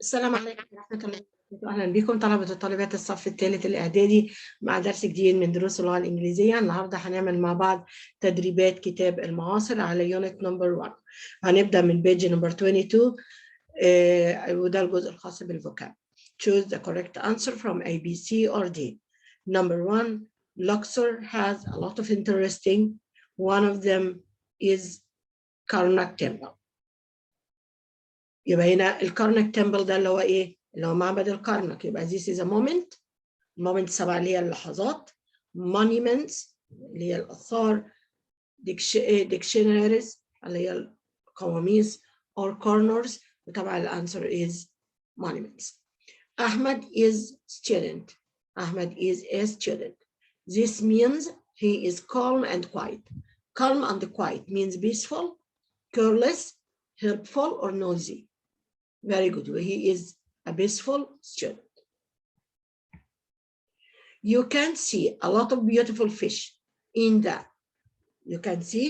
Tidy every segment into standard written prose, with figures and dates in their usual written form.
السلام عليكم ورحمة الله وبركاته. أهلا بكم طلبة وطالبات الصف الثالث الإعدادي مع درس جديد من دروس اللغة الإنجليزية. النهاردة هنعمل مع بعض تدريبات كتاب المعاصر على يونت نمبر 1. هنبدأ من بيج نمبر 22 وده الجزء الخاص بالفوكاب. Choose the correct answer from A, B, C or D. Number 1, Luxor has a lot of interesting. One of them is Karnak Temple. يبقى هنا الكارنك تمبل ده اللي هو ايه؟ اللي هو معبد الكارنك. يبقى this is a moment. moment 7 اللي هي اللحظات. monuments اللي هي الآثار. dictionaries اللي هي القواميس or corners. وطبعا الانسر is monuments. Ahmed is student. Ahmed is a student. This means he is calm and quiet. Calm and quiet means peaceful, careless, helpful or noisy. Very good. He is a peaceful student. You can see a lot of beautiful fish in the. You can see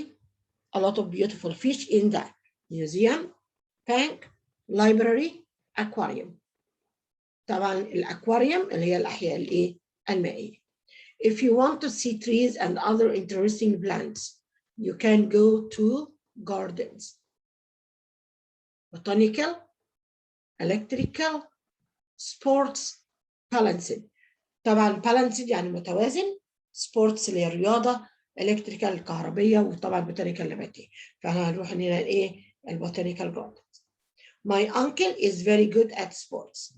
a lot of beautiful fish in the museum, bank, library, aquarium. طبعا الأكواريوم اللي هي الأحياء الإيه؟ المائية. If you want to see trees and other interesting plants, you can go to gardens. Botanical, electrical, sports, balanced. طبعا balanced يعني متوازن. sports اللي هي الرياضة. electrical الكهربية. وطبعا botanical نباتية. فاحنا هنروح هنا ايه؟ البوتانيكال gardens. My uncle is very good at sports.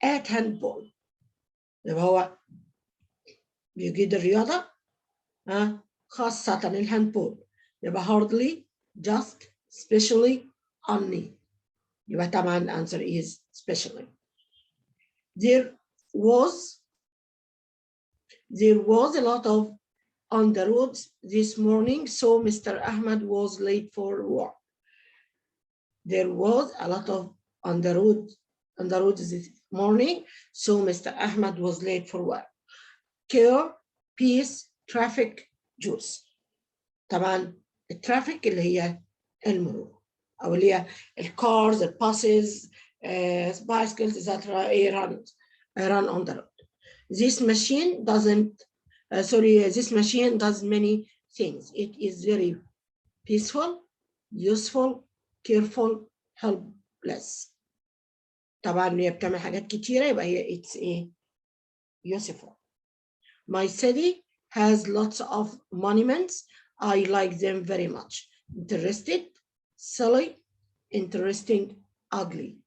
at handball. يبقى هو بيجيد الرياضة خاصة الهاندبول. يبقى hardly, just, especially, only. يبقى طبعا the answer is especially. There was a lot of on the roads this morning, so Mr. Ahmed was late for work. There was a lot of on the roads this morning, so Mr. Ahmed was late for work. Care, peace, traffic, juice. طبعا الترافيك اللي هي المرور أو اللي هي الcars, the buses, bicycles, etc. run on the road. This machine this machine does many things. It is very peaceful, useful, careful, helpless. طبعا هي بتعمل حاجات كتيرة يبقى هي it's a useful. My city has lots of monuments. I like them very much. Interested, silly, interesting, ugly.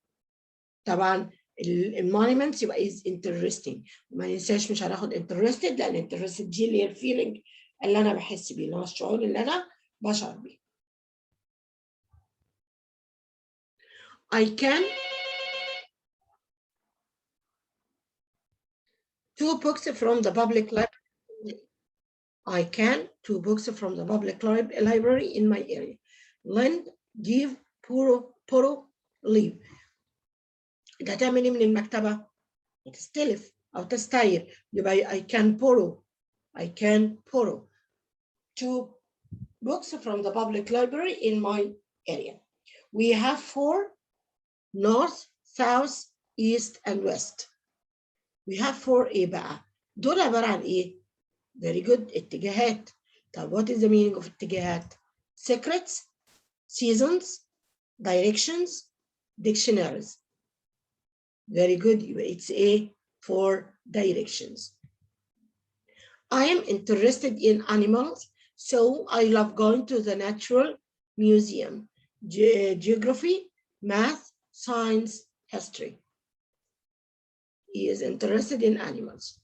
طبعا المونيمنتس يبقى is interesting. وما ننساش مش هناخد interested لأن interested دي اللي هي الفيلينج اللي أنا بحس بيه، اللي هو الشعور اللي أنا بشعر بيه. I can two books from the public library. I can two books from the public library in my area. Lend, give, borrow, leave. إذا تعمل إيه من المكتبة؟ تستلف أو تستعير. يبقى I can borrow. I can borrow two books from the public library in my area. We have 4: north, south, east, and west. We have 4 إيه بقى؟ دول عبارة عن إيه؟ Very good. اتجاهات. طب what is the meaning of اتجاهات? Secrets, seasons, directions, dictionaries. Very good. It's A for directions. I am interested in animals, so I love going to the natural museum. Geography, math, science, history. He is interested in animals.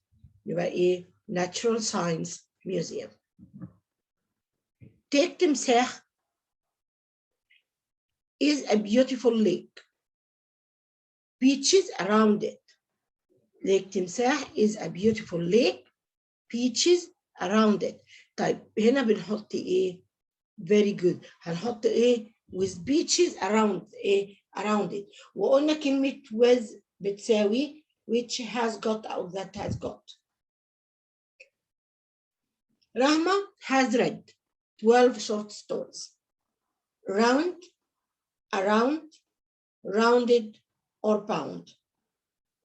يبقى A natural science museum. Take تمساح is a beautiful lake. Beaches around it. Lake تمساح is a beautiful lake. Beaches around it. طيب هنا بنحط ايه؟ Very good. هنحط ايه؟ with beaches around ايه؟ around it. وقلنا كلمة with بتساوي which has got أو that has got. Rahma has read 12 short stories. Round, around, rounded or pound.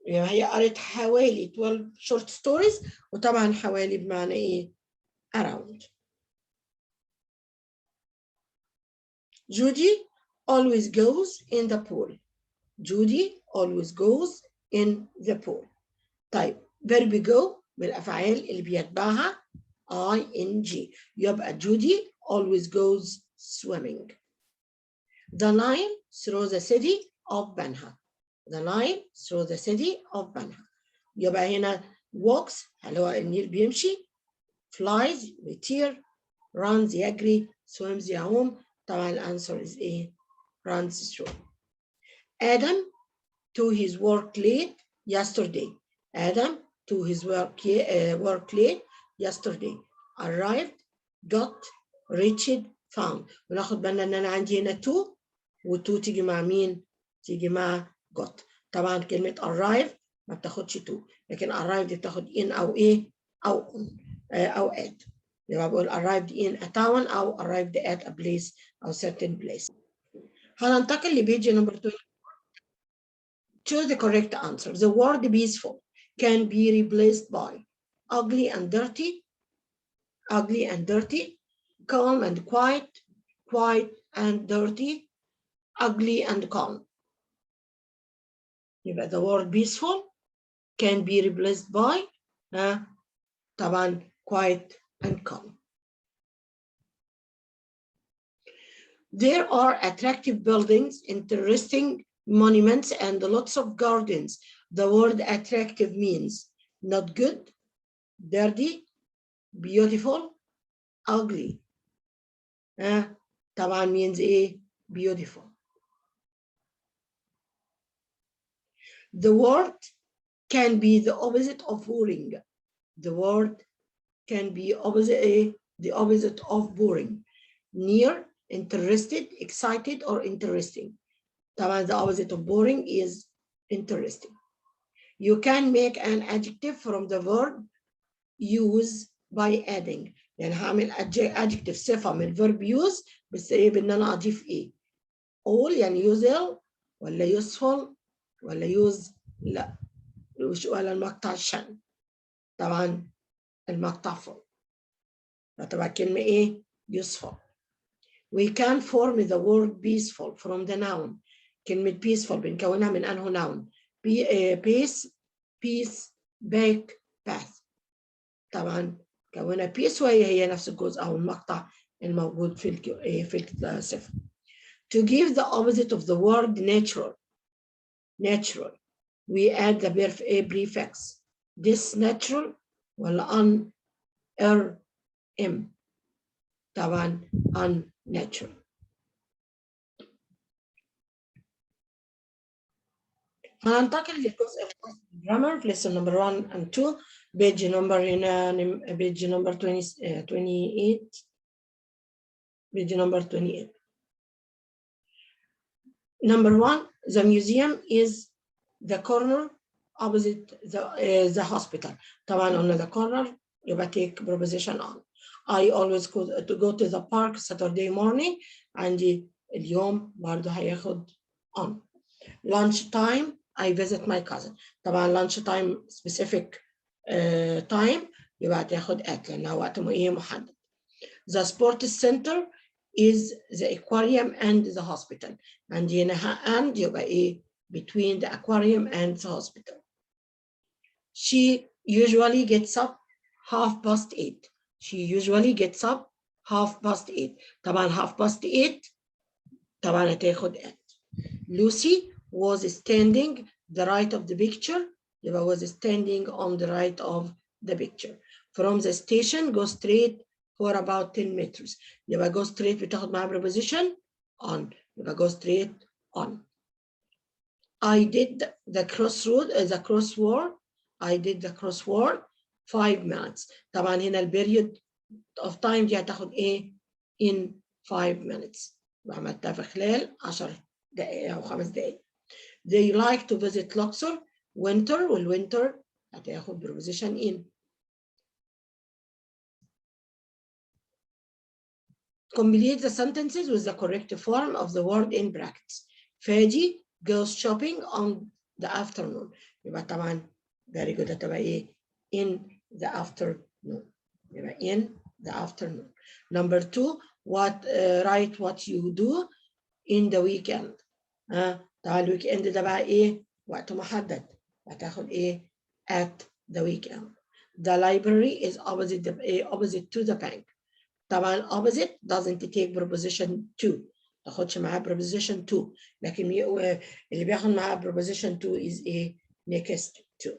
يعني هي قرت حوالي 12 short stories وطبعا حوالي بمعنى ايه around. Judy always goes in the pool. Judy always goes in the pool. طيب verb go من الأفعال اللي بيتبعها ing. يبقى Judy always goes swimming. The Nile through the city of Banha. The Nile through the city of Banha. يبقى هنا walks اللي هو النيل بيمشي، flies بيطير، runs يجري، swims يعوم. طبعا الأنسر is إيه؟ runs through. Adam to his work late yesterday. Adam to his work late yesterday. Arrived, got, reached, found. وناخد بالنا ان انا عندي هنا to و to تيجي مع مين؟ تيجي مع got. طبعا كلمة arrive ما بتاخدش to، لكن arrived بتاخد in او ايه او on او at. يبقى بقول arrived in a town او arrived at a place او certain place. هننتقل لبيج نمبر 2. Choose the correct answer. The word peaceful can be replaced by ugly and dirty, ugly and dirty, calm and quiet, quiet and dirty, ugly and calm. يبقى the word peaceful can be replaced by طبعا quiet and calm. There are attractive buildings, interesting monuments, and lots of gardens. The word attractive means not good, dirty, beautiful, ugly. طبعا means ايه؟ beautiful. The word can be the opposite of boring. The word can be opposite, the opposite of boring. Near, interested, excited, or interesting. طبعا the opposite of boring is interesting. You can make an adjective from the verb use by adding. يعني هعمل adjective صفة من verb use بس ايه بان انا اضيف ايه؟ all يعني useful ولا useful ولا use لا ولا المقطع الشن. طبعا المقطع فوق. طبعا كلمة ايه؟ useful. We can form the word peaceful from the noun. كلمة peaceful بنكونها من أنه noun. peace, peace, back, path. طبعا كونها peace وهي نفس الجزء أو المقطع الموجود في الصفة. To give the opposite of the word natural. Natural. We add the prefix. This natural ولا طبعا unnatural. هننتقل للجزء الخاص بالجرامر في lesson number 1 and 2. page number هنا page number 28. page number 28. Number 1, the museum is the corner opposite the hospital. طبعا on the corner يبقى take preposition on. I always go to the park Saturday morning. عندي اليوم برضه هياخد on. Lunch time I visit my cousin. طبعا lunch time specific time يبقى هتاخد at لأنها وقت محدد. The sports center is the aquarium and the hospital. عندي هنا and يبقى ايه between the aquarium and the hospital. She usually gets up 8:30. She usually gets up 8:30. طبعا 8:30 طبعا هتاخد at. Lucy was standing the right of the picture. يبقى was standing on the right of the picture. From the station go straight for about 10 meters. يبقى go straight بتاخد معاها preposition on. يبقى go straight on. I did the crossword. I did the crossword 5 minutes. طبعا هنا البيريود of time دي هتاخد ايه؟ in 5 minutes. وعملتها في خلال 10 دقائق أو 5 دقائق. They like to visit Luxor winter والwinter هتاخد preposition in. Complete the sentences with the correct form of the word in brackets. Fadi goes shopping on the afternoon. يبقى طبعا very good. هتبقى ايه؟ in the afternoon. يبقى in the afternoon. Number 2, write what you do in the weekend. طبعا الويك اند ده بقى ايه؟ وقت محدد. هتاخد ايه؟ at the weekend. The library is opposite to the bank. طبعا opposite doesn't take preposition to. ما تاخدش معاه preposition to. لكن اللي بياخد معاه preposition to is a next to.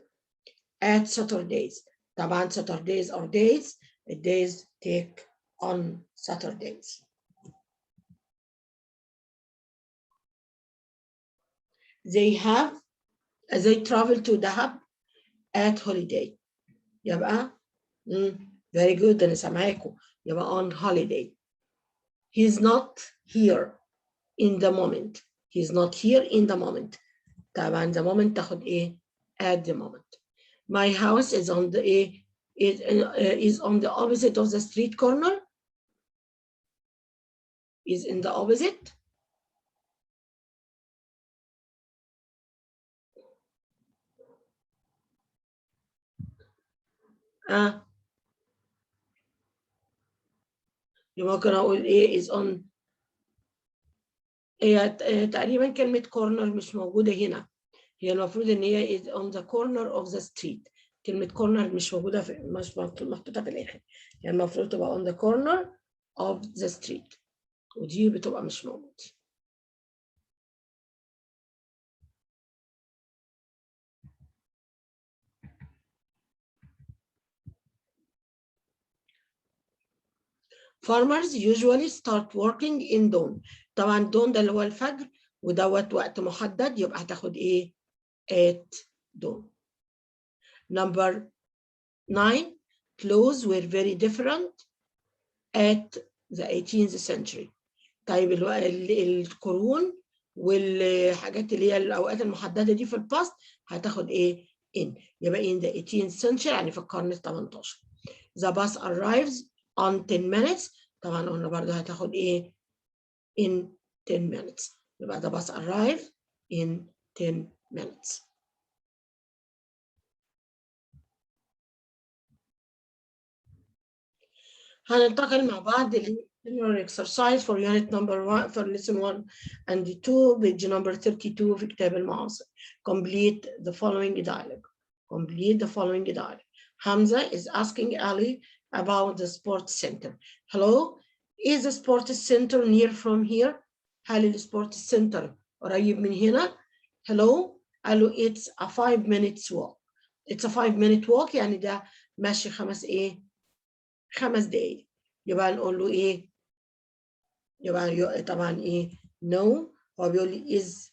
At Saturdays. طبعا Saturdays are days. Days take on Saturdays. They travel to Dahab at holiday. يبقى very good. أنا سامعاكم. يبقى on holiday. He's not here in the moment. He's not here in the moment. طبعا the moment تاخد ايه؟ at the moment. My house is on the is on the opposite of the street corner. Is in the opposite. ممكن اقول ايه is on. هي تقريبا كلمة corner مش موجودة هنا. هي المفروض ان هي is on the corner of the street. كلمة corner مش موجودة مش محطوطة في الآخر. هي المفروض تبقى on the corner of the street. ودي بتبقى مش موجودة. Farmers usually start working in dawn. طبعا dawn ده اللي هو الفجر ودوت وقت محدد يبقى هتاخد ايه؟ at dawn. Number 9, clothes were very different at the 18th century. طيب القرون والحاجات اللي هي الأوقات المحددة دي في الباست هتاخد ايه؟ in. يبقى in the 18th century يعني في القرن ال 18. The bus arrives on 10 minutes. طبعا قلنا برضه هتاخد ايه؟ in 10 minutes. يبقى the bus arrives in 10 minutes. هننتقل مع بعض ل exercise for unit number 1 for lesson 1 and 2 page number 32 في كتاب المعاصر. Complete the following dialogue. Complete the following dialogue. Hamza is asking Ali about the sports center. Hello, is the sports center near from here? هل السبورت سنتر قريب من هنا؟ Hello, قال له it's a 5 minutes walk. It's a 5 minute walk يعني ده ماشي 5 دقايق. يبقى نقول له ايه؟ يبقى طبعا ايه؟ no. هو بيقول لي is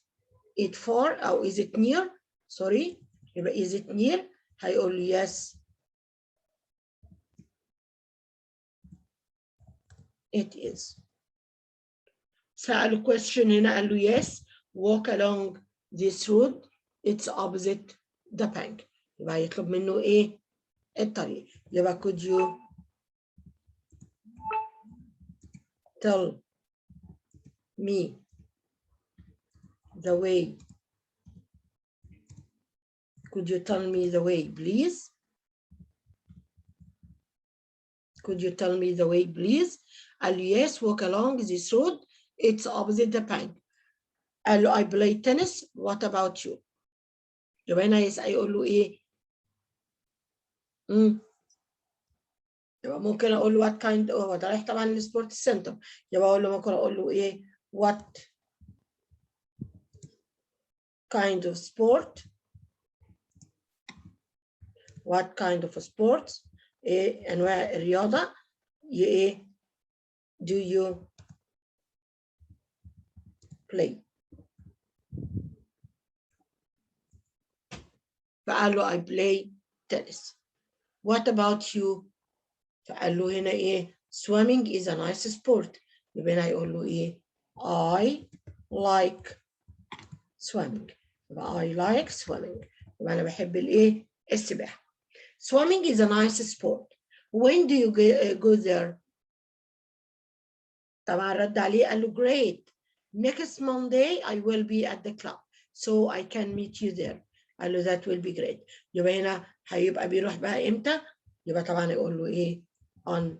it far او is it near؟ sorry. يبقى is it near؟ هيقول له yes it is. سأله question هنا قال له yes walk along this road it's opposite the bank. يبقى يطلب منه ايه؟ الطريق. يبقى could you tell me the way? Could you tell me the way, please? Could you tell me the way, please? قال له yes, walk along this road. It's opposite the bank. قال له I play tennis. What about you? يبقى هنا يقول له إيه؟ يبقى ممكن أقول له what kind. هو ده رايح طبعا للسبورت سنتر. يبقى أقول له ممكن أقول له إيه؟ What kind of sport? What kind of sports? إيه أنواع الرياضة؟ إيه do you play? فقال له I play tennis. What about you? فقال له هنا إيه؟ swimming is a nice sport. يبقى هنا يقول له إيه؟ I like swimming. يبقى I like swimming. يبقى أنا بحب الإيه؟ السباحة. Swimming is a nice sport. When do you go there? طبعا رد عليه قال له great. Next Monday I will be at the club. so I can meet you there. قال له that will be great. يبقى هنا هيبقى بيروح بقى امتى؟ يبقى طبعا يقول له ايه؟ on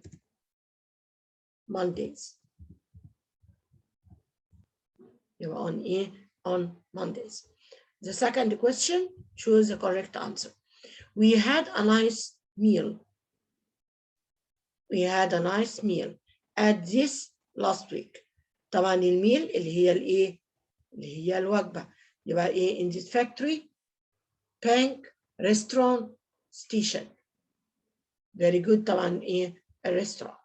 Mondays. يبقى on ايه؟ on Mondays. The second question, choose the correct answer. We had a nice meal. We had a nice meal at this last week. طبعا الميل اللي هي الايه؟ اللي هي الوجبة. يبقى ايه؟ in this factory, bank, restaurant, station. Very good. طبعا ايه؟ a restaurant.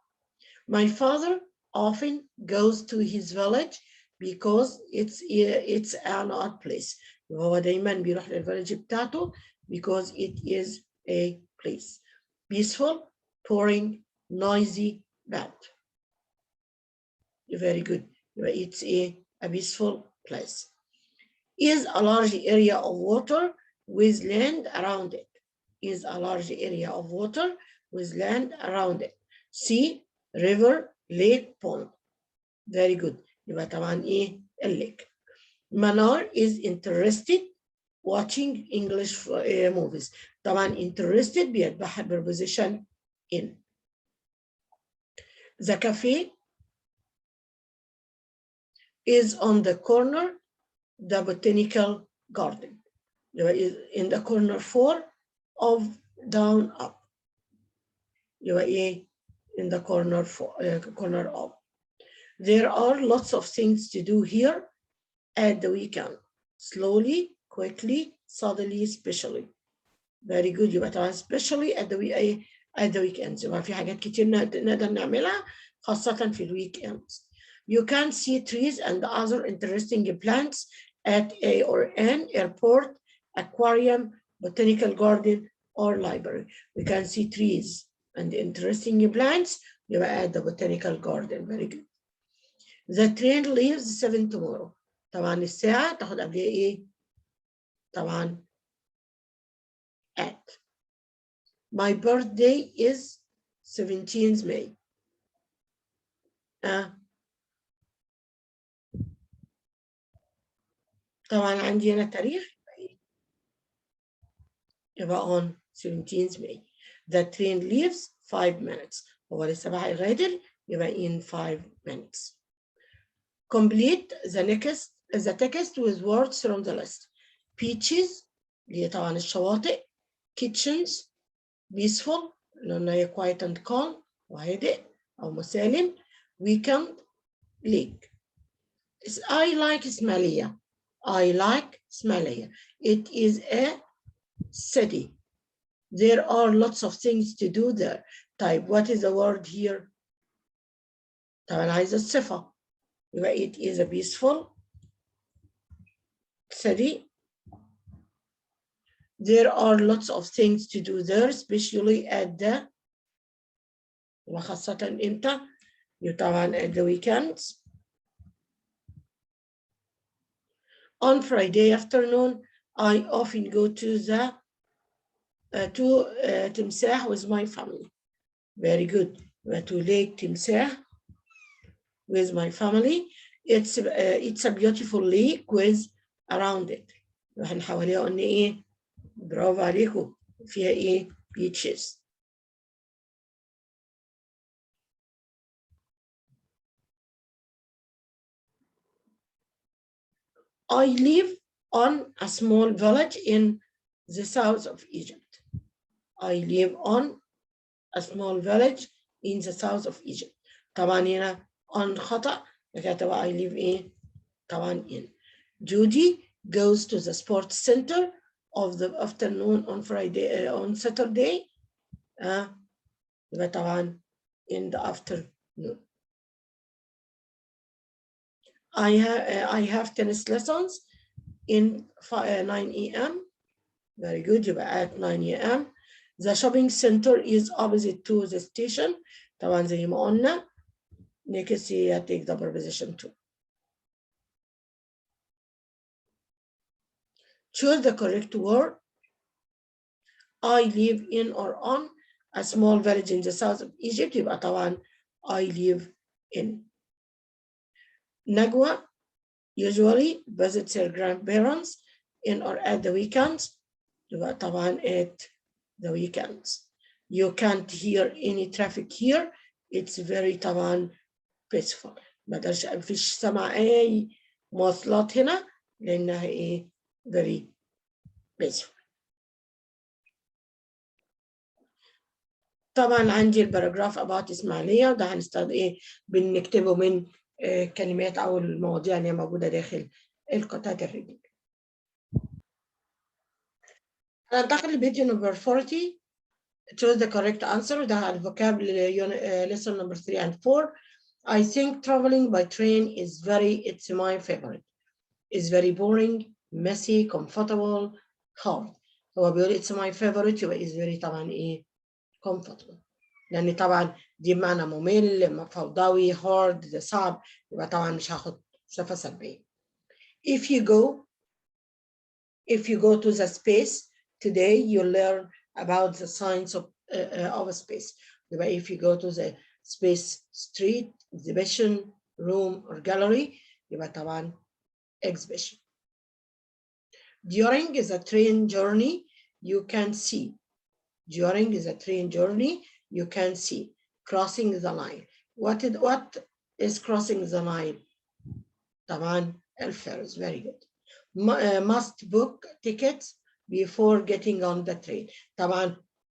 My father often goes to his village because it's an odd place. هو دايما بيروح للفيلج بتاعته because it is a place. Peaceful, boring, noisy, bad. Very good. It's a peaceful place. Is a large area of water with land around it. Is a large area of water with land around it. Sea, river, lake, pond. Very good. يبقى طبعا ايه؟ الليك. Manar is interested watching English movies. طبعا interested بيتبعها preposition in. The cafe is on the corner, the botanical garden. يبقى in the corner 4 of down up. يبقى ايه؟ in the corner 4 corner of. There are lots of things to do here at the weekend. Slowly, quickly, suddenly, especially. Very good. يبقى طبعا especially at the weekends. يبقى في حاجات كتير نقدر نعملها خاصة في الweekends. You can see trees and other interesting plants at a or an airport, aquarium, botanical garden, or library. We can see trees and interesting plants. يبقى at the botanical garden. Very good. The train leaves 7 tomorrow. طبعا الساعة تاخد قبلها ايه؟ طبعا at. My birthday is 17th May. طبعا عندي هنا تاريخ يبقى on 17th May. The train leaves 5 minutes. هو لسه بقى هيغادر يبقى in 5 minutes. Complete the text with words from the list. Beaches اللي هي طبعا الشواطئ. Kitchens, peaceful لأنها هي quiet and calm وهادئ أو مسالم. Weekend, lake. I like Ismailia. I like Ismailia. It is a city. There are lots of things to do there. Type, what is the word here? طبعا عايزة الصفة. يبقى it is a peaceful city. There are lots of things to do there, especially at the وخاصة إمتى؟ طبعا at the weekends. On Friday afternoon, I often go to the تمساح with my family. Very good. To Lake Timsah with my family. It's a beautiful lake with around it. احنا حواليها قلنا ايه؟ برافو عليكم. فيها ايه؟ beaches. I live on a small village in the south of Egypt. I live on a small village in the south of Egypt. طبعا هنا on خطأ لكن I live in طبعا in. Judy goes to the sports center of the afternoon on Friday on Saturday. يبقى طبعا in the afternoon. I have tennis lessons in 9 a.m. Very good. يبقى at 9 a.m. The shopping center is opposite to the station. طبعا زي ما قلنا. Next year take the preposition to. Choose the correct word. I live in or on a small village in the south of Egypt. يبقى طبعا I live in. Nagwa usually visits her grandparents in or at the weekends. يبقى طبعا at the weekends. You can't hear any traffic here. It's very طبعا peaceful. مفيش سمع أي مواصلات هنا لأنها إيه very peaceful. طبعا عندي الباراجراف about إسماعيلية وده هنستخدم إيه بنكتبه من كلمات أو المواضيع اللي موجودة داخل القطعة الرجل. هننتقل لفيديو نمبر 40. Choose the correct answer. ده الفوكاب lesson number 3 and 4. I think traveling by train is it's my favorite. It's very boring, messy, comfortable, hard. هو بيقول it's my favorite يبقى it's very طبعا إيه comfortable. لأن طبعا دي بمعنى ممل، فوضوي، hard، ده صعب، يبقى طبعا مش هاخد صفة سلبية. If you go to the space today, you learn about the science of space. يبقى if you go to the space street, exhibition, room, or gallery, يبقى طبعا exhibition. During the train journey, you can see. During the train journey, you can see. Crossing the line. What is crossing the line? طبعا الفيرز. Very good. Must book tickets before getting on the train. طبعا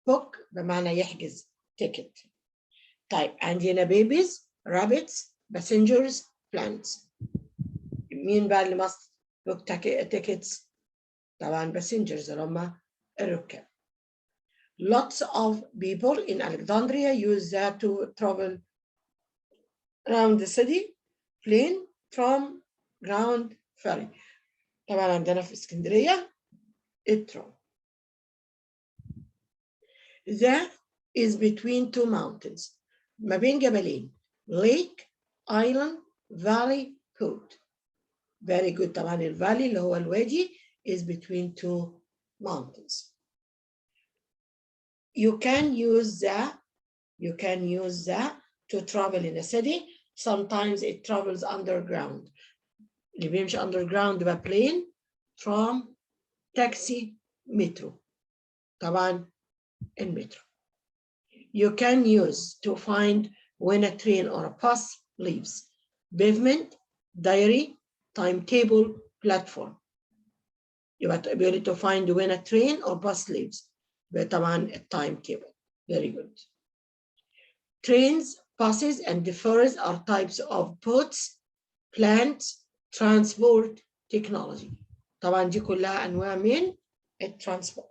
book بمعنى يحجز ticket. طيب عندنا babies, rabbits, passengers, plants. مين بقى اللي must book tickets؟ طبعا passengers اللي هم الركاب. Lots of people in Alexandria use that to travel around the city, plane, tram, ground, ferry. طبعا عندنا في اسكندرية الترام. That is between two mountains. ما بين جبلين. Lake, island, valley, port. Very good. طبعا الفالي اللي هو الوادي is between two mountains. You can use that to travel in a city. Sometimes it travels underground. اللي بيمشي underground يبقى plane, tram, taxi, metro. طبعا المترو. You can use to find when a train or a bus leaves. Pavement, diary, timetable, platform. يبقى ability to find when a train or bus leaves. طبعا timetable. Very good. Trains, buses, and ferries are types of boats, plants, transport, technology. طبعا دي كلها أنواع من الترانسبورت.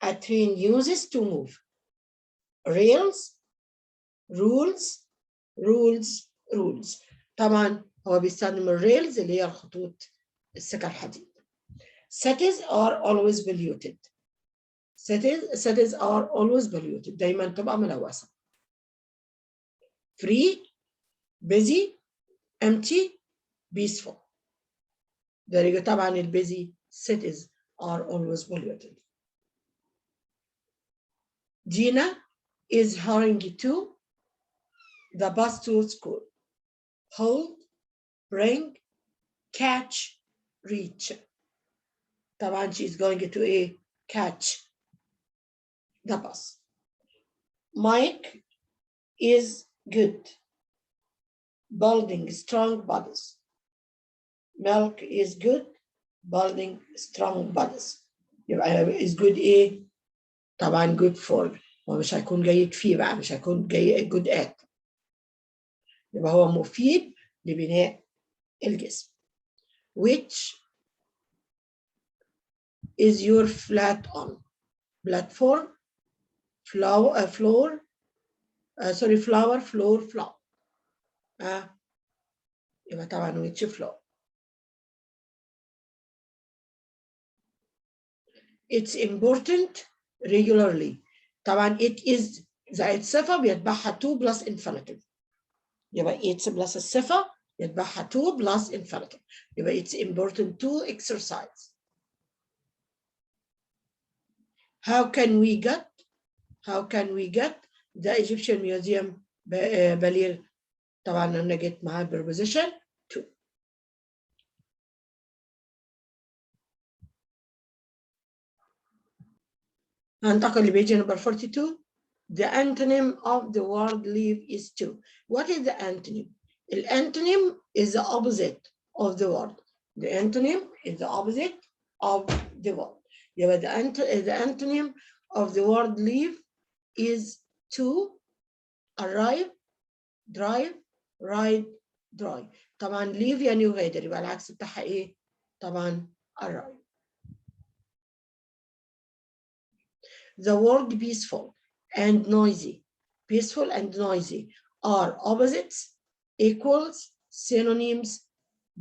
A train uses to move. Rails, rules, rules. طبعا هو بيستخدم الريلز اللي هي الخطوط السكة الحديد. Cities are always polluted. Cities are always polluted. دايما تبقى ملوثة. Free, busy, empty, peaceful. Very good. طبعا busy cities are always polluted. Gina is hurrying to the bus to school. Hold, bring, catch, reach. طبعا she's going to catch the bus. Mike is good. Building strong bodies. Milk is good. Building strong bodies. يبقى is good طبعا good for. ومش هيكون جيد فيه بقى، مش هيكون جيد good at. يبقى هو مفيد لبناء الجسم. Which is your flat on? Platform, flower, floor, floor. يبقى طبعا which floor. It's important regularly. طبعا it is زائد صفة بيتبعها to plus infinitive. يبقى it's plus الصفة يتبعها to plus infinitive. يبقى it's important to exercise. How can we get the Egyptian Museum بليغ؟ طبعا أنا جيت معاه preposition to. هننتقل لبيج نمبر 42. The antonym of the word leave is to. What is the antonym? The antonym is the opposite of the word. The antonym is the opposite of the word. يبقى the antonym of the word leave is to, arrive, drive, ride, drive. طبعا leave يعني يغادر، يبقى العكس بتاعها ايه؟ طبعا arrive. The word peaceful and noisy. Peaceful and noisy are opposites, equals, synonyms,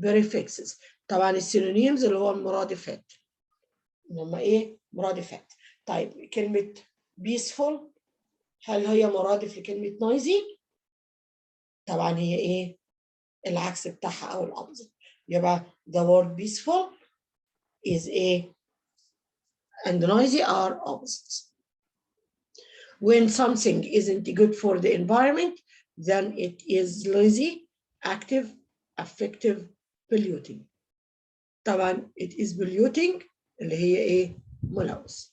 prefixes. طبعا السينونيمز اللي هو المرادفات. هم ايه؟ مرادفات. طيب كلمة peaceful هل هي مرادف لكلمة noisy؟ طبعا هي ايه؟ العكس بتاعها او الopposite. يبقى the word peaceful is a and noisy are opposites. When something isn't good for the environment, then it is lazy, active, affective, polluting. طبعا it is polluting اللي هي ايه؟ ملوث.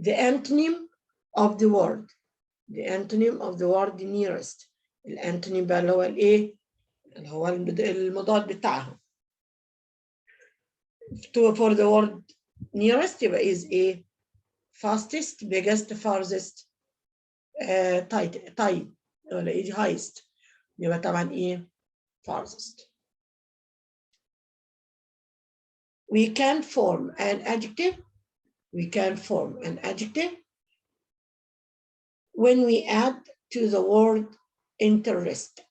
The antonym of the word. The antonym of the word nearest. الانتونيم بقى اللي هو الايه؟ اللي هو المضاد بتاعها. For the word nearest يبقى is ايه؟ fastest, biggest, farthest, tight ولا ايه highest. يبقى طبعا ايه؟ farthest. We can form an adjective. We can form an adjective when we add to the word interest.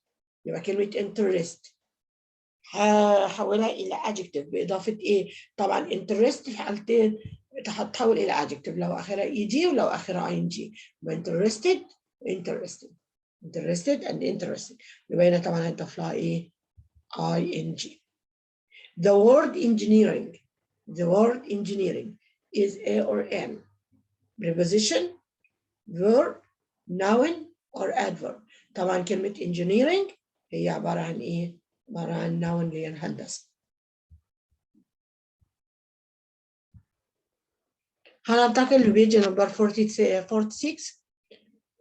يبقى كلمة interest هحولها إلى adjective بإضافة إيه؟ طبعا interest في حالتين هتحول إلى adjective لو آخرها ed ولو آخرها ing. يبقى interested and interested. يبقى هنا طبعا هنضيف لها إيه؟ ing. The word engineering. The word engineering is a or an. Preposition, verb, noun or adverb. طبعا كلمة engineering هي عبارة عن إيه؟ عبارة عن noun اللي هي الهندسة. هننتقل لبيج نمبر 46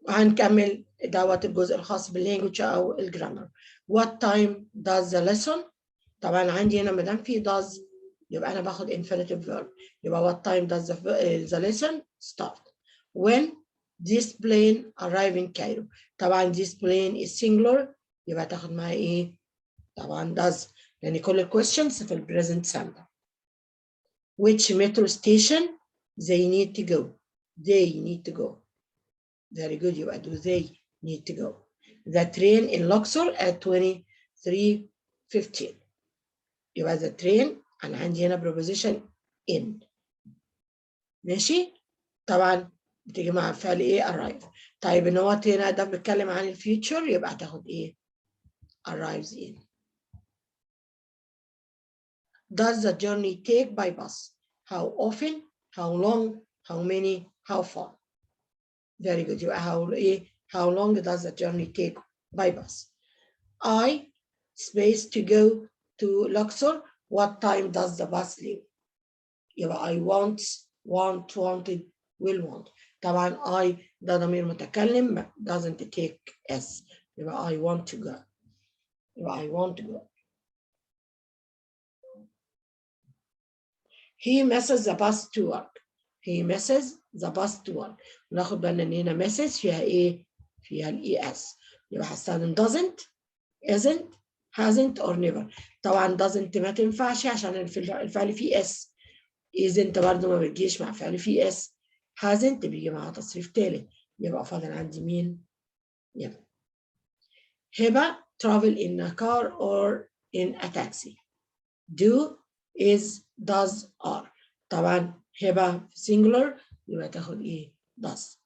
وهنكمل دوت الجزء الخاص باللانجوج أو الجرامر. What time does the lesson؟ طبعا عندي هنا ما دام في does يبقى أنا باخد infinitive verb. يبقى what time does the lesson start؟ When this plane arrive in Cairo. طبعا this plane is singular يبقى تاخد معايا إيه؟ طبعا does يعني كل الquestions في present simple. Which metro station they need to go? They need to go. Very good. يبقى do they need to go? The train in Luxor at 23:15. يبقى the train أنا عندي هنا preposition in. ماشي؟ طبعا بتيجي مع فعل إيه؟ arrive. طيب إن هو هنا ده بيتكلم عن الفيوتشر يبقى هتاخد إيه؟ arrives in. Does the journey take by bus? How often? How long? How many? How far? Very good. How long does the journey take by bus? I space to go to Luxor. What time does the bus leave? I want, wanted, will want. طبعا I ده ضمير متكلم doesn't take S. I want to go. I want to go. He misses the bus to work. He misses the bus to work. ناخد بالنا ان هنا misses فيها ايه؟ فيها الاي اس. يبقى هستخدم doesn't, isn't, hasn't or never. طبعا doesn't ما تنفعش عشان الفعل فيه اس. isn't برضه ما بتجيش مع فعل فيه اس. hasn't بيجي مع تصريف ثالث. يبقى فاضل عندي مين؟ يبقى هبة travel in a car or in a taxi. Do, is, does, are. طبعا هبة singular يبقى تاخد ايه؟ does.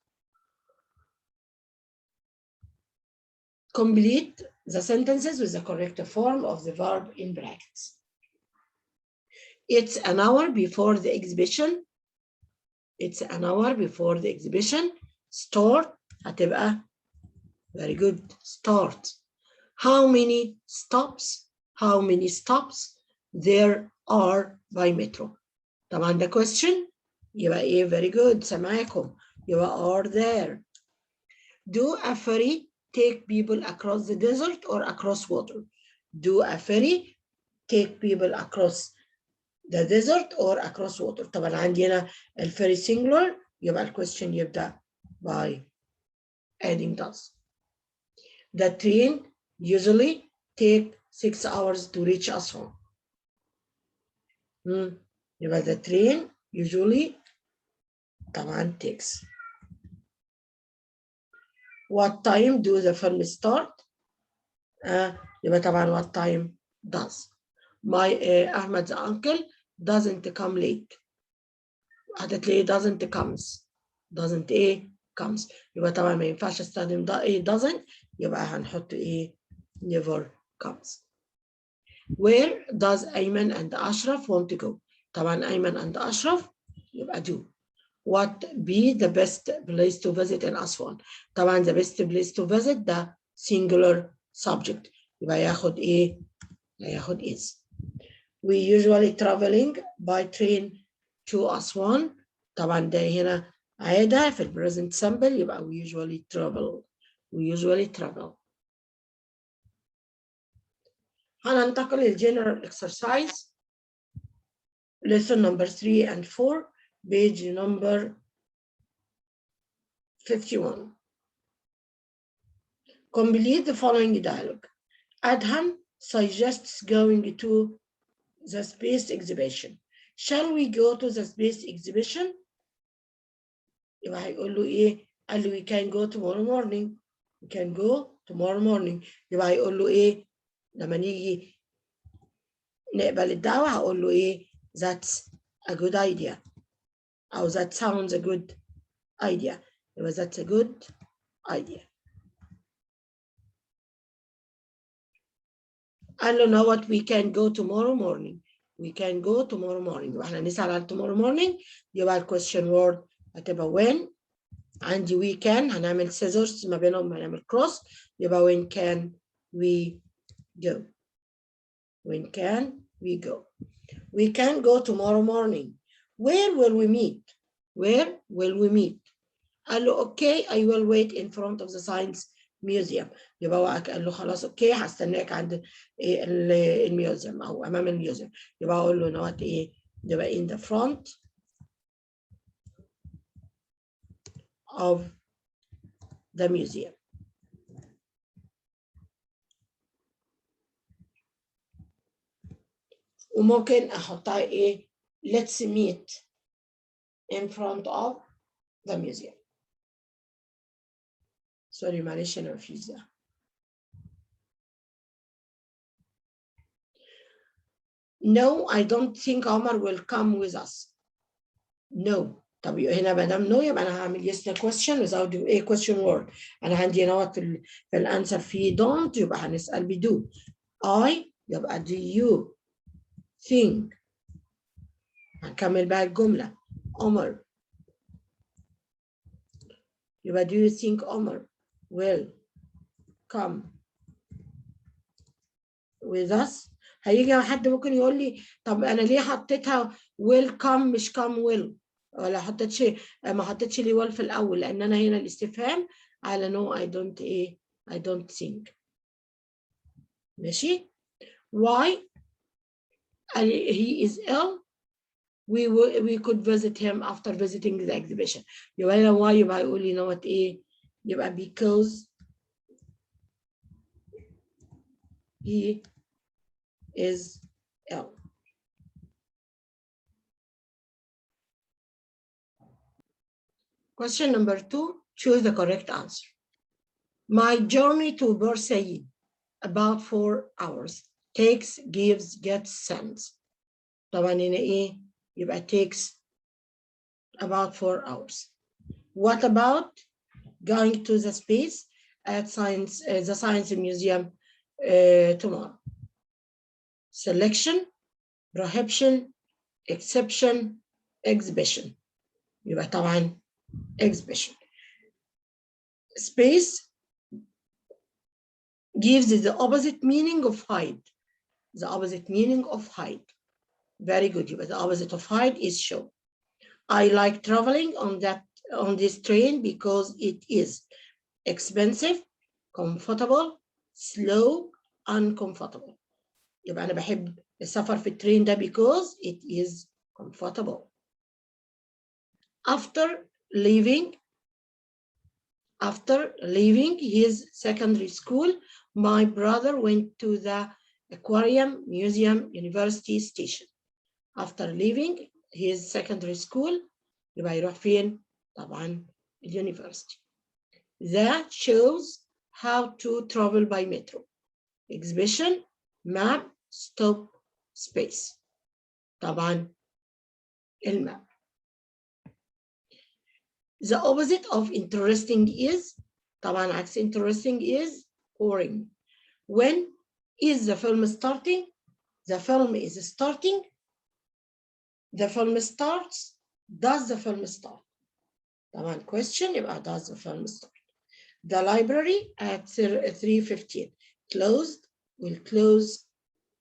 Complete the sentences with the correct form of the verb in brackets. It's an hour before the exhibition. It's an hour before the exhibition. Start هتبقى very good. Start. How many stops? How many stops there are by metro? طبعا the question يبقى ايه very good سامعاكم يبقى are there. Do a ferry take people across the desert or across water? Do a ferry take people across the desert or across water? طبعا عندي هنا الفيري singular يبقى الكويستشن يبدأ by adding does. The train usually take 6 hours to reach Aswan. يبقى the train usually طبعا takes. What time do the film start? يبقى طبعا what time does. My Ahmed's uncle doesn't come late. هتلاقي doesn't comes. doesn't ايه comes. يبقى طبعا ما ينفعش استخدم ايه doesn't يبقى هنحط ايه never comes. Where does Ayman and Ashraf want to go? طبعا Ayman and Ashraf يبقى do. What be the best place to visit in Aswan? طبعا the best place to visit ده singular subject يبقى ياخد ايه؟ ياخد is. We usually traveling by train to Aswan. طبعا ده هنا عادة في present simple يبقى we usually travel. We usually travel. هننتقل للجنرال exercise. Lesson number 3 and 4, page number 51. Complete the following dialogue. Adham suggests going to the space exhibition. Shall we go to the space exhibition? يبقى هيقول له إيه؟ قال له we can go tomorrow morning. We can go tomorrow morning. يبقى هيقول له إيه؟ لما نيجي نقبل الدعوة هقول له إيه؟ That's a good idea. أو that sounds a good idea. يبقى that's a good idea. قال له know what we can go tomorrow morning. We can go tomorrow morning. يبقى احنا نسأل على tomorrow morning يبقى الquestion word هتبقى when. عندي we can هنعمل scissors ما بينهم هنعمل cross يبقى when can we go. When can we go? We can go tomorrow morning. Where will we meet? Where will we meet? قال له okay I will wait in front of the science museum. يبقى هو قال له خلاص اوكي هستناك عند الميوزيوم او امام الميوزيوم. يبقى اقول له نوت ايه؟ يبقى in the front of the museum. وممكن احطها ايه؟ let's meet in front of the museum. سوري معلش انا مفيش ده. No, I don't think Omar will come with us. No. طب هنا ما دام no يبقى انا هعمل yes question without a question word. انا عندي هنا في الانسر في don't يبقى هنسال ب do. I يبقى do you think. هنكمل بقى الجمله. Omar يبقى do you think Omar will come with us. هيجي حد ممكن يقول لي طب انا ليه حطيتها will come مش come will ولا ما حطيتش لي will في الاول لان انا هنا الاستفهام على no I don't ايه I don't think. ماشي. why he is ill we could visit him after visiting the exhibition. يبقى هنا why يبقى يقول لي نوت ايه يبقى because he is ill. Question number 2, choose the correct answer. My journey to Bursaid, about 4 hours, takes, gives, gets, sends. طبعا هنا ايه يبقى takes about 4 hours. What about going to the space at the science museum tomorrow? Selection, prohibition, exception, exhibition. يبقى طبعا exhibition. Space gives the opposite meaning of hide. The opposite meaning of hide. Very good. The opposite of hide is show. I like traveling on this train because it is expensive, comfortable, slow, uncomfortable. يبقى أنا بحب السفر في الترين ده because it is comfortable. After leaving his secondary school, my brother went to the aquarium, museum, university station. After leaving his secondary school, يبقى يروح فين؟ طبعا اليونيفرسيتي. That shows how to travel by metro. Exhibition, map, stop, space. طبعا الماب. The opposite of interesting is, طبعا عكس interesting is boring. When is the film starting? The film is starting. The film starts. Does the film start? طبعا question يبقى does the film start? The library at 3:15 closed, will close,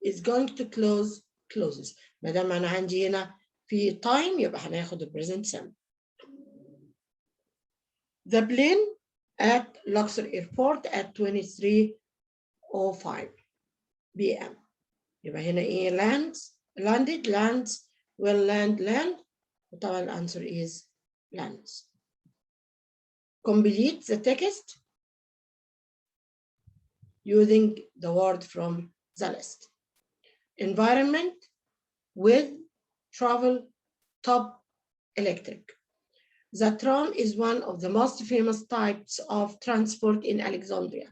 is going to close, closes. ما دام انا عندي هنا في time يبقى هناخد ال present simple. The plane at Luxor Airport at 23:05 p.m. يبقى هنا ايه landed, lands, will land, land. وطبعا the answer is lands. Complete the text using the word from the list. Environment, with, travel, top, electric. The tram is one of the most famous types of transport in Alexandria.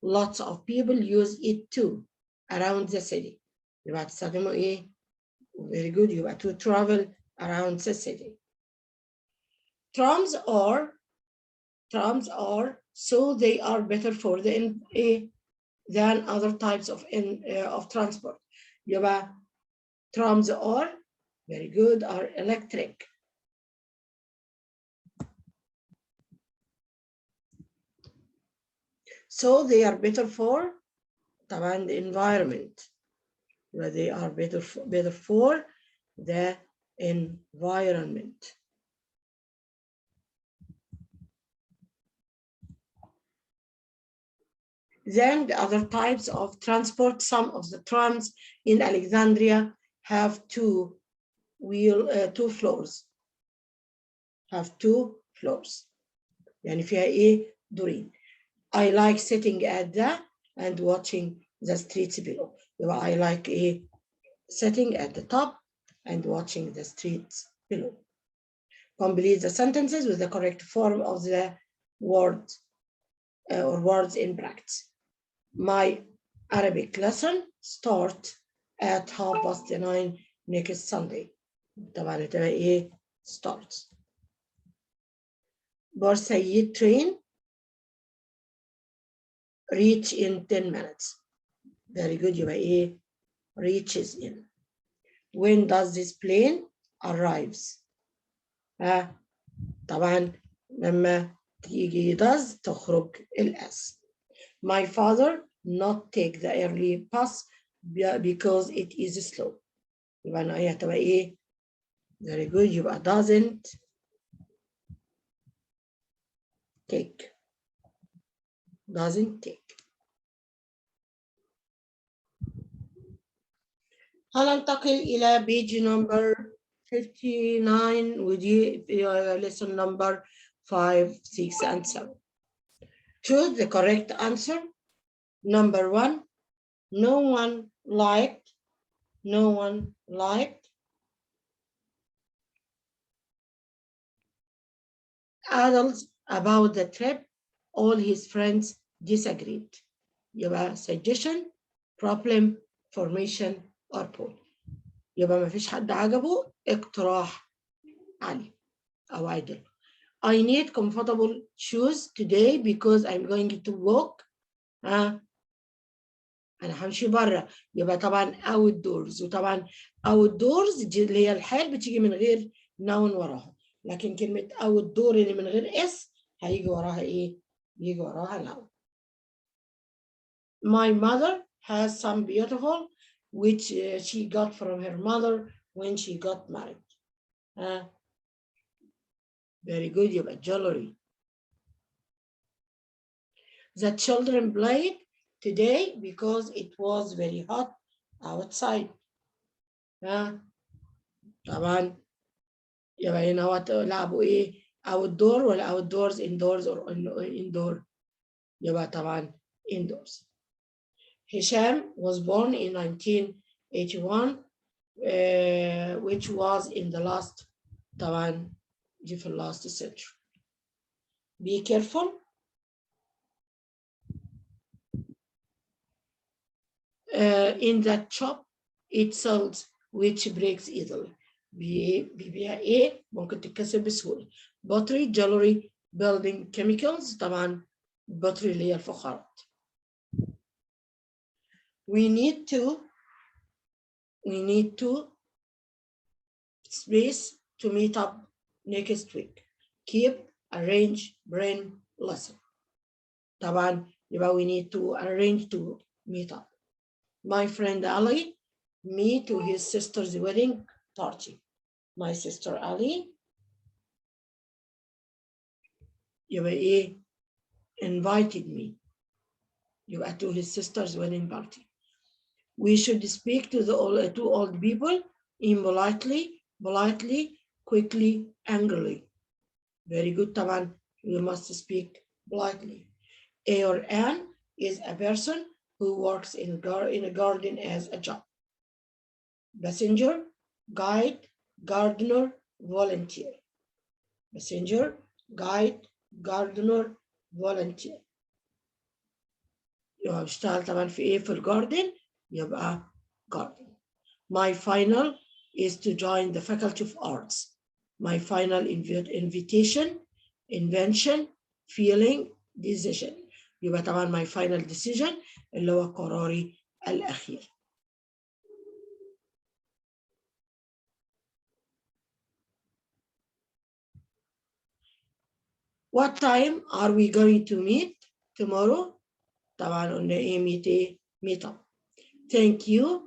Lots of people use it too around the city. يبقى تستخدموا ايه؟ Very good. You have to travel around the city. Trams are so they are better for the than other types of transport. يبقى trams are very good, are electric. So they are better for طبعا the environment. They are better for the environment. Then the other types of transport, some of the trams in Alexandria have two floors. Have two floors. يعني فيها ايه دورين. I like sitting at the and watching the streets below. I like sitting at the top and watching the streets below. Complete the sentences with the correct form of the word or words in brackets. My Arabic lesson starts at 9:30 next Sunday. طبعا هتبقى starts. Borsayid train reach in 10 minutes. Very good. يبقى reaches in. When does this plane arrives? طبعا لما تيجي does تخرج الأس. My father not take the early bus because it is slow. يبقى أنا هتبقى very good. يبقى doesn't take. Doesn't take. هننتقل إلى page number 59 ودي lesson number 5, 6, and 7. Choose the correct answer. Number 1, no one liked. No one liked. Adults about the trip. All his friends disagreed. يبقى suggestion, problem, formation, or poll. يبقى ما فيش حد عجبه اقتراح علي أو عادل. I need comfortable shoes today because I'm going to walk. أنا همشي برا. يبقى طبعا outdoors. وطبعا outdoors دي اللي هي الحال بتيجي من غير noun وراها. لكن كلمة outdoor اللي من غير اس هيجي وراها يجي وراها noun. My mother has some beautiful which she got from her mother when she got married. very good. يبقى jewelry. The children played today because it was very hot outside. طبعا يبقى هنا لعبوا ايه؟ outdoor ولا outdoors, indoors or indoor؟ يبقى طبعا indoors. Hisham was born in 1981 which was in the last طبعا دي في last century. Be careful. In that shop it sells which breaks easily. بيبيع ايه ممكن تتكسر بسهولة. Pottery, jewelry, building chemicals. طبعا pottery اللي هي الفخارات. We need to space to meet up next week. Keep, arrange, bring, listen. طبعا يبقى we need to arrange to meet up. My friend Ali, me to his sister's wedding party. My sister Ali يبقى ايه invited me يبقى to his sister's wedding party. We should speak to old people impolitely, politely, quickly, angrily. Very good. طبعا we must speak politely. A or an is a person who works in a garden as a job. Messenger, guide, gardener, volunteer. Messenger, guide, gardener, volunteer. يبقى بشتغل طبعا في ايه في الجاردن يبقى garden. My final is to join the Faculty of Arts. My final invitation, invention, feeling, decision. يبقى طبعا my final decision اللي هو قراري الأخير. What time are we going to meet tomorrow? طبعا قلنا ايه meet up. Thank you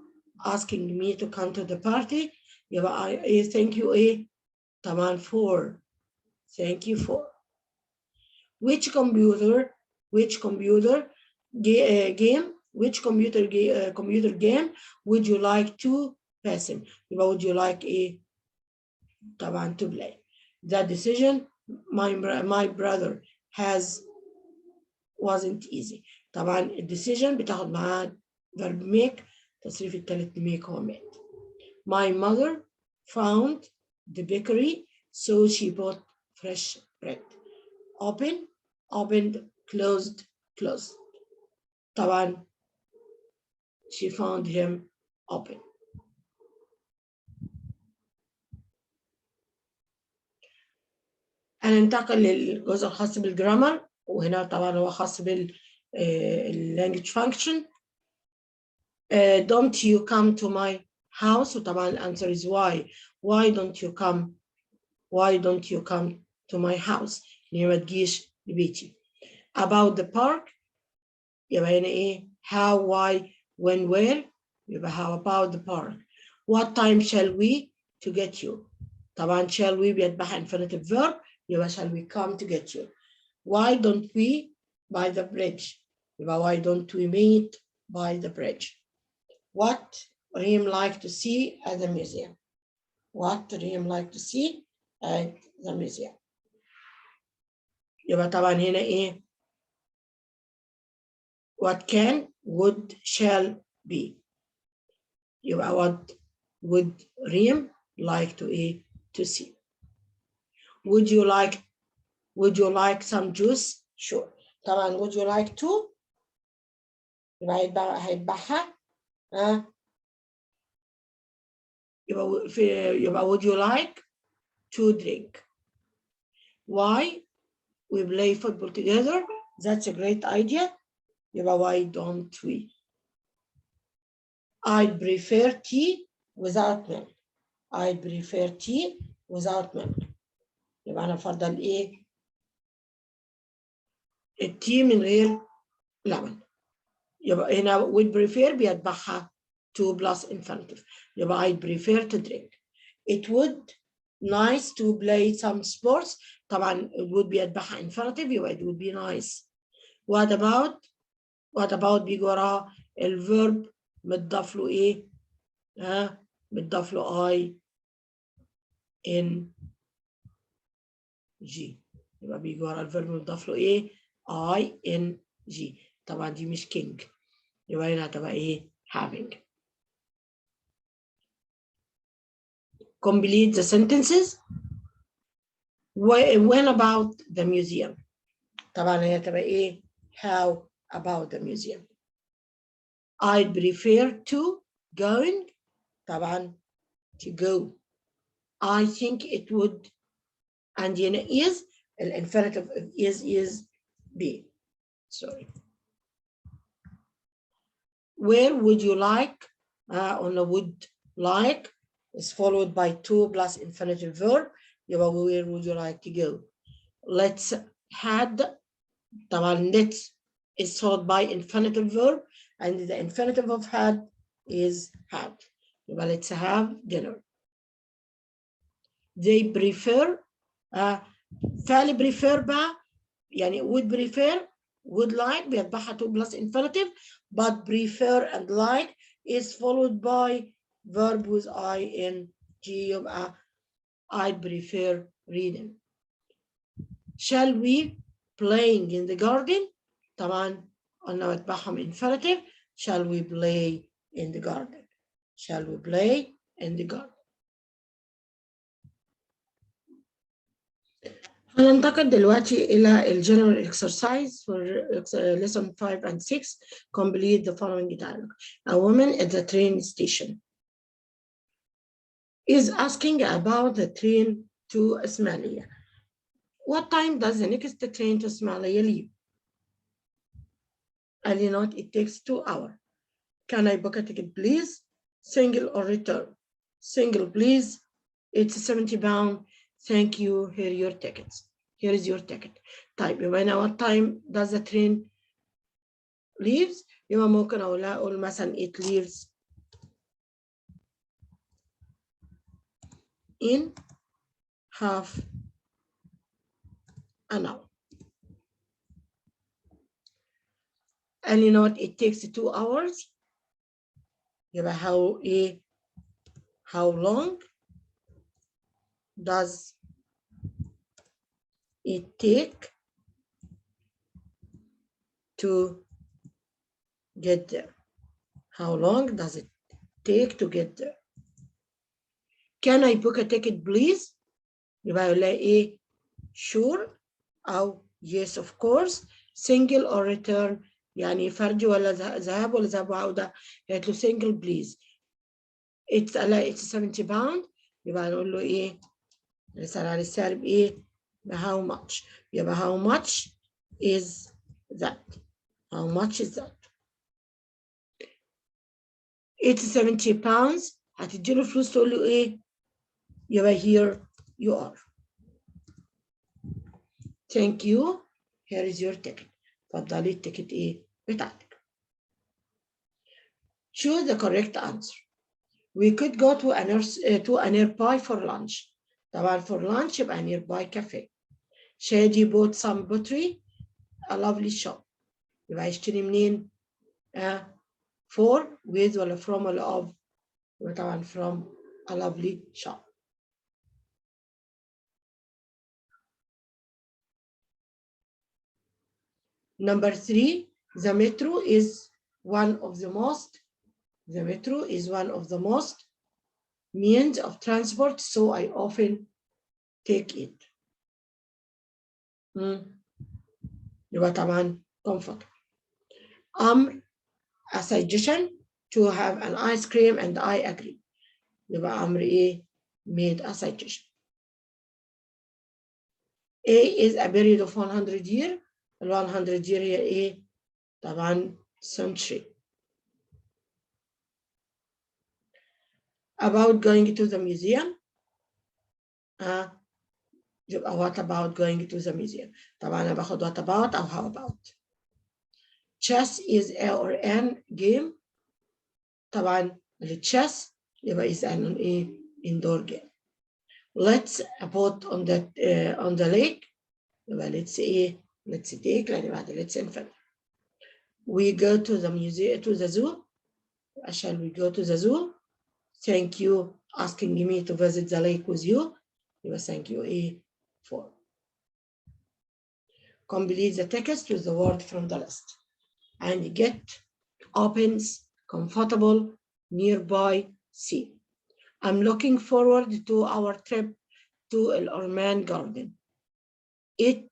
asking me to come to the party. يبقى ايه thank you ايه طبعا for. Thank you for. Which computer game would you like to pass in? يبقى would you like ايه طبعا to play. That decision my brother has wasn't easy. طبعا الديسيجن بتاخد معاه verb make تصريف الثالث make هو made. My mother found the bakery so she bought fresh bread. Opened, closed. طبعا she found him open. هننتقل للجزء الخاص بالجرامر وهنا طبعا هو خاص بالlanguage function. Don't you come to my house? وطبعا answer is why. Why don't you come to my house? ليه ما تجيش لبيتي. About the park يبقى هنا ايه how, why, when, where. يبقى how about the park. What time shall we to get you? طبعا shall we بيتبعها infinitive verb يبقى shall we come to get you. Why don't we by the bridge? يبقى why don't we meet by the bridge. What Reem like to see at the museum? What Reem like to see at the museum. يبقى طبعا هنا ايه what can, would, shall be. يبقى what would Reem like to see. Would you like some juice? Sure. طبعا would you like to يبقى هيتبعها يبقى would you like to drink. Why we play football together? That's a great idea. يبقى why don't we? I prefer tea without milk. I prefer tea without milk. يبقى أنا أفضل إيه؟ التي من غير لبن. يبقى هنا would prefer بيتبعها to plus infinitive. يبقى I prefer to drink. It would nice to play some sports. طبعا it would be أتبعها infinitive يبقى it would be nice. what about بيجي وراها الverb متضاف له ايه؟ متضاف له ing. يبقى بيجي ورا الفيرب متضاف له ايه؟ ing. طبعا دي مش king يبقى هنا هتبقى ايه؟ having. complete the sentences. when about the museum. طبعا هي هتبقى ايه؟ how about the museum. I'd prefer to going. طبعا to go. I think it would. And هنا is الانفينيتيف of is be. Sorry. Where would you like? On a would like is followed by to plus infinitive verb. يبقى where would you like to go? Let's had. طبعا let's is followed by infinitive verb and the infinitive of had is had. يبقى let's have dinner. They prefer. فعل prefer بقى يعني would prefer would like بيتبعها to plus infinitive but prefer and like is followed by verb with ing. يبقى I prefer reading. Shall we playing in the garden. طبعا قلنا بتبعهم infinitive. Shall we play in the garden. Shall we play in the garden. هننتقل دلوقتي إلى الجنرال exercise for lesson 5 and 6. Complete the following dialogue. A woman at the train station is asking about the train to Ismailia. What time does the next train to Ismailia leave? قال not, it takes 2 hours. Can I book a ticket, please? Single or return? Single, please. It's 70 pounds. Thank you. Here your tickets. Here is your ticket. طيب يبقى هنا what time does the train leaves? يبقى ممكن أقول مثلا it leaves in half an hour. And you know what? It takes 2 hours. يبقى how long does it take to get there? How long does it take to get there? Can I book a ticket, please? يبقى يقول لها sure أو yes of course. Single or return يعني فردي ولا ذهاب ولا ذهاب وعودة. قالت له single please. It's 70 pounds. يبقى نقول له نسأل عن السعر how much. يبقى how much is that? How much is that? It's 70 pounds. هتديله فلوس تقول له يبقى here you are. Thank you. Here is your ticket. اتفضلي التيكت بتاعتك. Choose the correct answer. We could go to a nearby for lunch. طبعا for lunch يبقى nearby cafe. Shady bought some pottery, a lovely shop. يبقى يشتري منين؟ for with ولا from ولا of؟ يبقى طبعا from a lovely shop. Number 3, the metro is one of the most means of transport, so I often take it. يبقى طبعا comfort. A suggestion to have an ice cream and I agree. يبقى made a suggestion. A is a period of 100 years. 100 year هي طبعا century. About going to the museum. يبقى what about going to the museum. طبعا أنا باخد what about أو how about. Chess is a or an game. طبعا chess يبقى is an indoor game. let's put on the lake. let's take let's infinite. We go to the museum, to the zoo. Shall we go to the zoo? Thank you asking me to visit the lake with you. Thank you for. Complete the text with the word from the list. And get, opens, comfortable, nearby, see. I'm looking forward to our trip to El Orman Garden. 8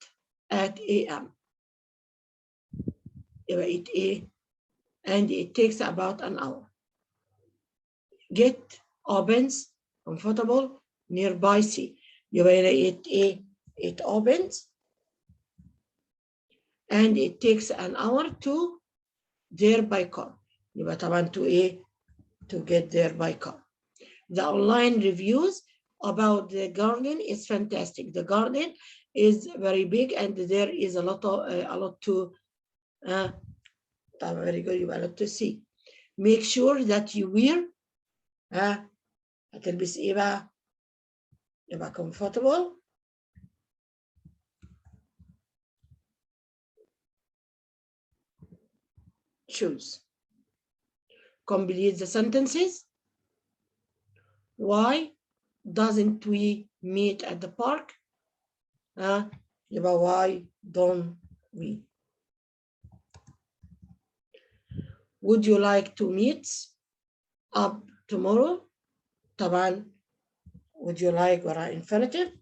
a.m. 8 a.m. and it takes about an hour. Get, opens, comfortable, nearby, see. 8 a.m. it opens and it takes an hour to there by car. طبعا to get there by car. The online reviews about the garden is fantastic. The garden is very big and there is a lot to very good, a lot to see. Make sure that you wear هتلبس ايه بقى؟ يبقى comfortable shoes. Complete the sentences. Why doesn't we meet at the park? Why don't we? Would you like to meet up tomorrow? طبعا would you like وراء infinitive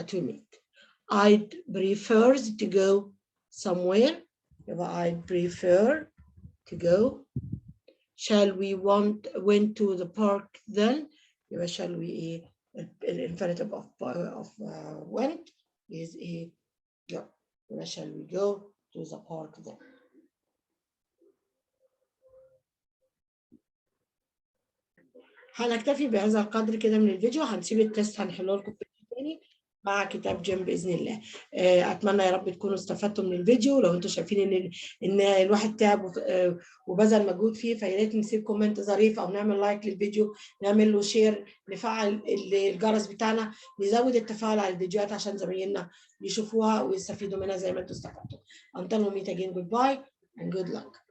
to meet. I'd prefer to go somewhere. I'd prefer to go. Shall we went to the park then? Shall we the infinitive of went is go. Shall we go to the park then? هنكتفي بهذا القدر كده من الفيديو. هنسيب التست هنحله لكم في تاني مع كتاب جيم باذن الله. اتمنى يا رب تكونوا استفدتوا من الفيديو. لو انتم شايفين ان الواحد تعب وبذل مجهود فيه فيا ريت نسيب كومنت ظريف او نعمل لايك للفيديو، نعمل له شير، نفعل الجرس بتاعنا، نزود التفاعل على الفيديوهات عشان زمايلنا يشوفوها ويستفيدوا منها زي ما انتم استفدتوا. Until we meet again, goodbye and good luck.